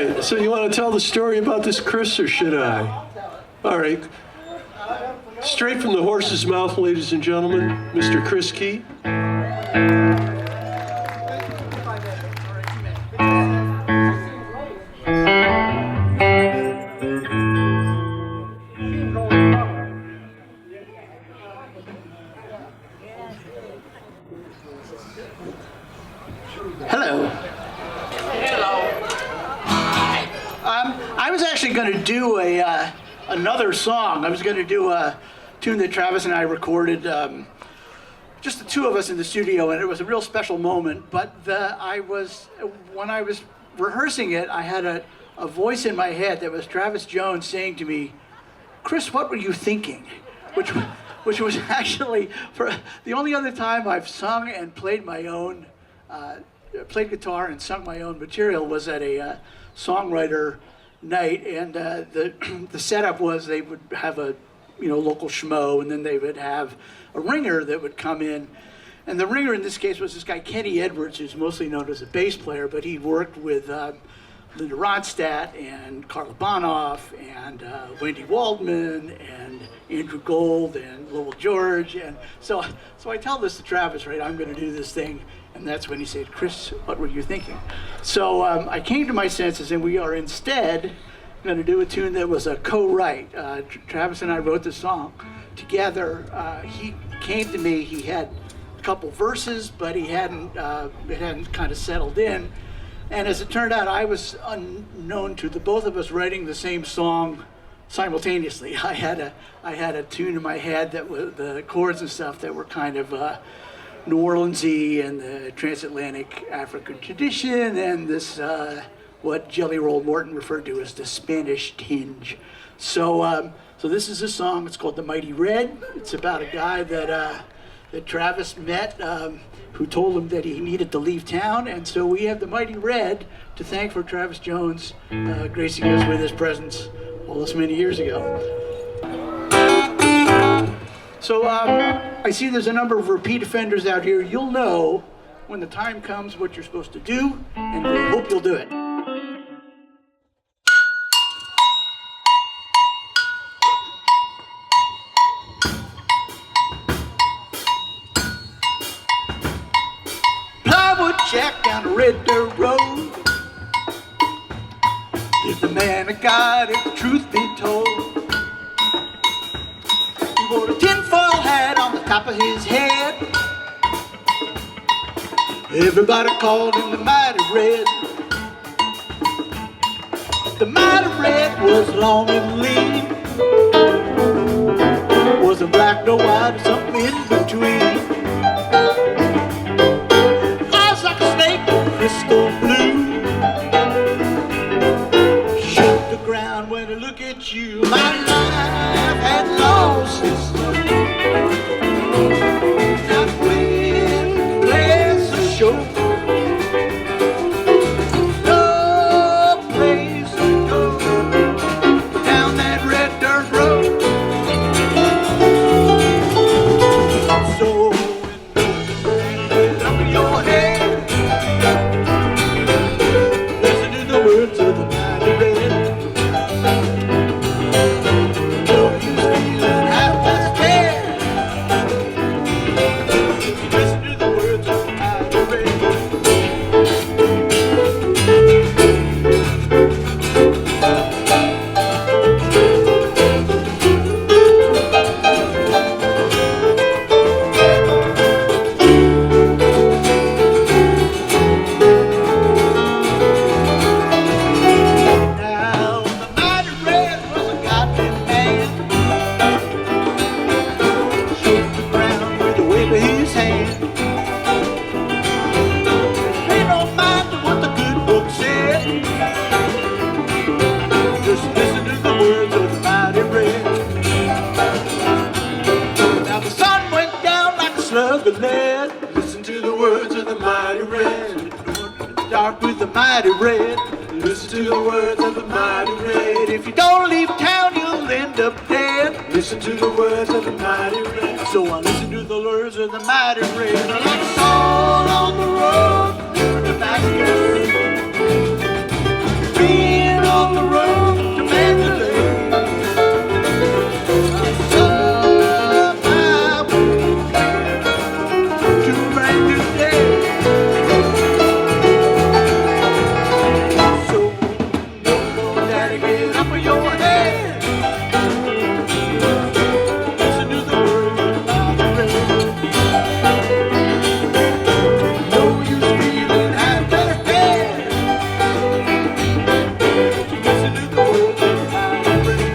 right, so you want to tell the story about this Chris, or should I? All right. Straight from the horse's mouth, ladies and gentlemen, Mr. Chris Key. Hello. I was actually going to do another song. I was going to do a tune that Travis and I recorded, just the two of us in the studio, and it was a real special moment. But when I was rehearsing it, I had a voice in my head that was Travis Jones saying to me, "Chris, what were you thinking?" Which was actually for the only other time I've sung and played my own. Played guitar and sung my own material was at a songwriter night, and the setup was they would have a local schmo, and then they would have a ringer that would come in, and the ringer in this case was this guy Kenny Edwards, who's mostly known as a bass player, but he worked with Linda Ronstadt and Carla Bonoff and Wendy Waldman and Andrew Gold and Lowell George, and so I tell this to Travis, right? I'm going to do this thing. And that's when he said, "Chris, what were you thinking?" So I came to my senses, and we are instead going to do a tune that was a co-write. Travis and I wrote this song together. He came to me. He had a couple verses, but it hadn't kind of settled in. And as it turned out, I was unknown to the both of us writing the same song simultaneously. I had a tune in my head that was the chords and stuff that were kind of New Orleans-y and the transatlantic African tradition, and this what Jelly Roll Morton referred to as the Spanish tinge. So this is a song. It's called "The Mighty Red." It's about a guy that Travis met, who told him that he needed to leave town, and so we have the Mighty Red to thank for Travis Jones gracing us with his presence all this many years ago. So I see there's a number of repeat offenders out here. You'll know when the time comes what you're supposed to do, and we hope you'll do it. Plywood Jack down the Red Dirt Road. If the man of God, if the truth be told, he wore a tinfoil hat on the top of his head. Everybody called him the Mighty Red. The Mighty Red was long and lean, wasn't black nor white or something in between. Eyes like a snake, crystal blue. Shook the ground when I look at you. My life had lost its way. Not when there's a show. No place to go down that red dirt road. So when up in your head, listen to the words of the Mighty Red. Listen to the words of the Mighty Red. Dark with the Mighty Red. Listen to the words of the Mighty Red. If you don't leave town, you'll end up dead. Listen to the words of the Mighty Red. So I listen to the words of the Mighty Red. Like a soul on the road to Damascus. on the road to Mandalay. I saw my way to a brand new day. So, Daddy, get up on your head. Listen to the words of the rain. No use feeling half better head. Listen to the words of the rain.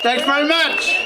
Thanks very much.